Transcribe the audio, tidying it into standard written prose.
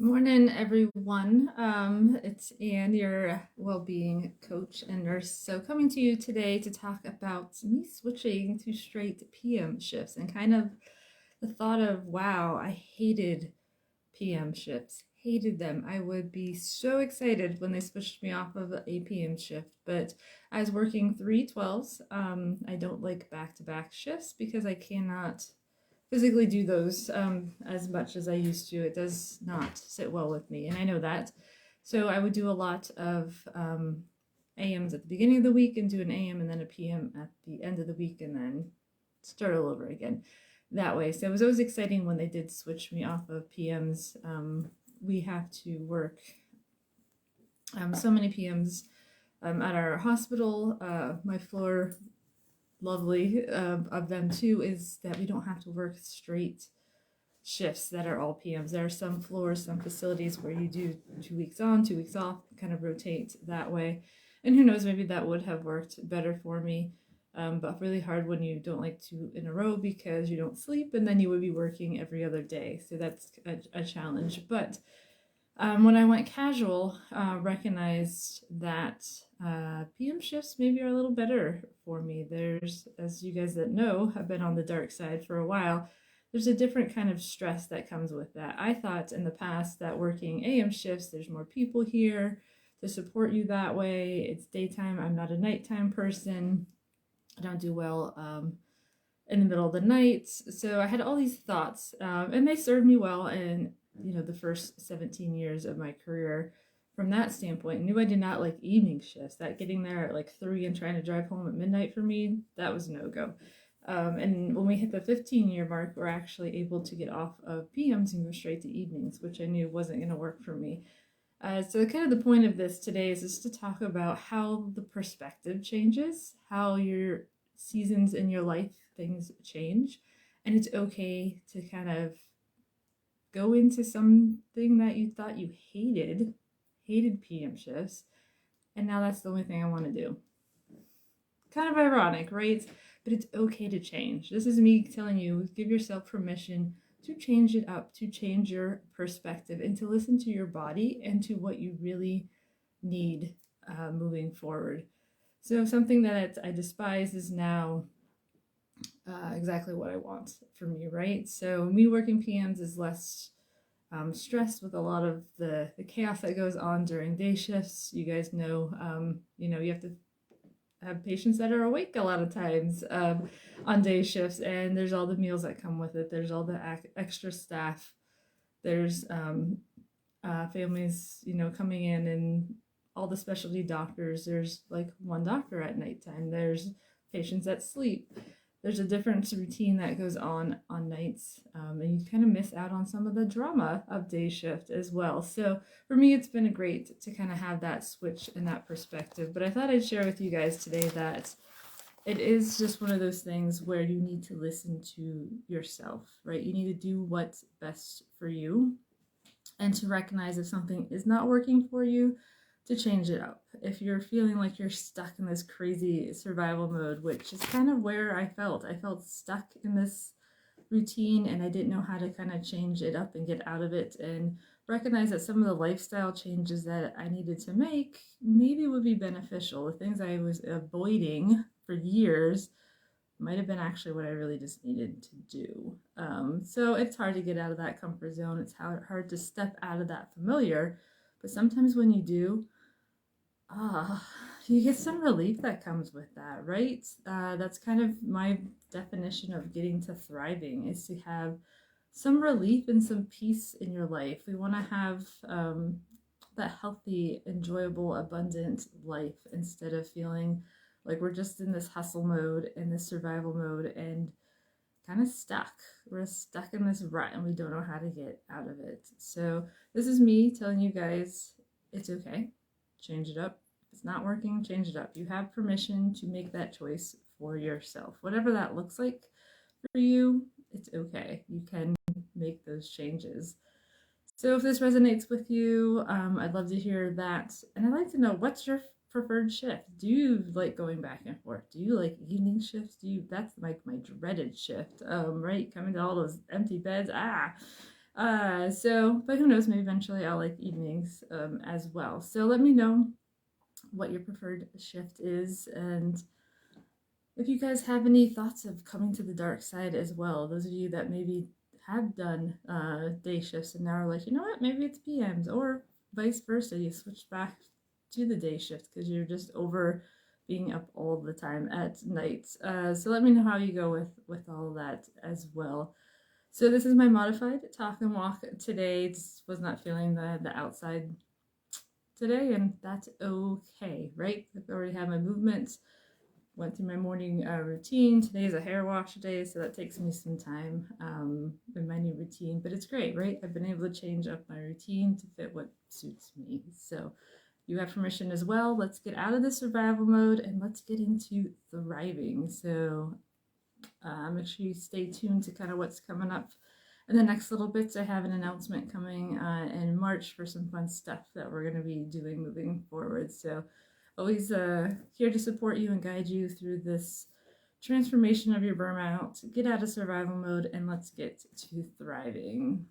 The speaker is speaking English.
Morning, everyone. It's Anne, your well-being coach and nurse. So coming to you today to talk about me switching to straight PM shifts and kind of the thought of, wow, I hated PM shifts, hated them. I would be so excited when they switched me off of a PM shift, but I was working 3 12s. I don't like back-to-back shifts because I cannot physically do those as much as I used to. It does not sit well with me, and I know that. So I would do a lot of AMs at the beginning of the week and do an AM and then a PM at the end of the week and then start all over again that way. So it was always exciting when they did switch me off of PMs. We have to work so many PMs at our hospital. My floor lovely of them too is that we don't have to work straight shifts that are all PMs. There are some floors, some facilities where you do 2 weeks on, 2 weeks off, kind of rotate that way. And who knows, maybe that would have worked better for me. But really hard when you don't like 2 in a row because you don't sleep, and then you would be working every other day. So that's a challenge. But when I went casual, recognized that PM shifts maybe are a little better for me. There's, as you guys that know, have been on the dark side for a while, there's a different kind of stress that comes with that. I thought in the past that working AM shifts, there's more people here to support you that way. It's daytime. I'm not a nighttime person. I don't do well in the middle of the night. So I had all these thoughts, and they served me well in the first 17 years of my career. From that standpoint, I knew I did not like evening shifts. That getting there at like 3 and trying to drive home at midnight for me, that was no go. And when we hit the 15-year mark, we're actually able to get off of PMs and go straight to evenings, which I knew wasn't going to work for me. So kind of the point of this today is just to talk about how the perspective changes, how your seasons in your life, things change, and it's okay to kind of go into something that you thought you hated PM shifts, and now that's the only thing I want to do. Kind of ironic, right? But it's okay to change. This is me telling you, give yourself permission to change it up, to change your perspective, and to listen to your body and to what you really need moving forward. So something that I despise is now exactly what I want for me, right? So me working PMs is less stressed with a lot of the chaos that goes on during day shifts. You guys know, you have to have patients that are awake a lot of times on day shifts, and there's all the meals that come with it. There's all the extra staff. There's families, coming in, and all the specialty doctors. There's like one doctor at nighttime. There's patients that sleep. There's a different routine that goes on nights, and you kind of miss out on some of the drama of day shift as well. So for me, it's been great to kind of have that switch and that perspective. But I thought I'd share with you guys today that it is just one of those things where you need to listen to yourself, right? You need to do what's best for you, and to recognize if something is not working for you, to change it up. If you're feeling like you're stuck in this crazy survival mode, which is kind of where I felt stuck in this routine, and I didn't know how to kind of change it up and get out of it, and recognize that some of the lifestyle changes that I needed to make maybe would be beneficial. The things I was avoiding for years might have been actually what I really just needed to do. So it's hard to get out of that comfort zone. It's hard to step out of that familiar, but sometimes when you do, you get some relief that comes with that, right? That's kind of my definition of getting to thriving, is to have some relief and some peace in your life. We want to have that healthy, enjoyable, abundant life, instead of feeling like we're just in this hustle mode, in this survival mode, and kind of stuck. We're stuck in this rut and we don't know how to get out of it. So this is me telling you guys, it's okay. Change it up. If it's not working, change it up. You have permission to make that choice for yourself. Whatever that looks like for you, it's okay. You can make those changes. So if this resonates with you, I'd love to hear that. And I'd like to know, what's your preferred shift? Do you like going back and forth? Do you like evening shifts? That's like my dreaded shift, right? Coming to all those empty beds. But who knows? Maybe eventually I'll like evenings as well. So let me know what your preferred shift is, and if you guys have any thoughts of coming to the dark side as well. Those of you that maybe have done day shifts and now are like, you know what, maybe it's PMs, or vice versa, you switch back to the day shift because you're just over being up all the time at night. So let me know how you go with all of that as well. So this is my modified talk and walk today. Just was not feeling the outside today, and that's okay, right? I've already had my movements, went through my morning routine. Today is a hair wash day, so that takes me some time in my new routine, but it's great, right? I've been able to change up my routine to fit what suits me. So you have permission as well. Let's get out of the survival mode and let's get into thriving. So make sure you stay tuned to kind of what's coming up in the next little bits. I have an announcement coming in March for some fun stuff that we're going to be doing moving forward. So always here to support you and guide you through this transformation of your burnout. Get out of survival mode and let's get to thriving.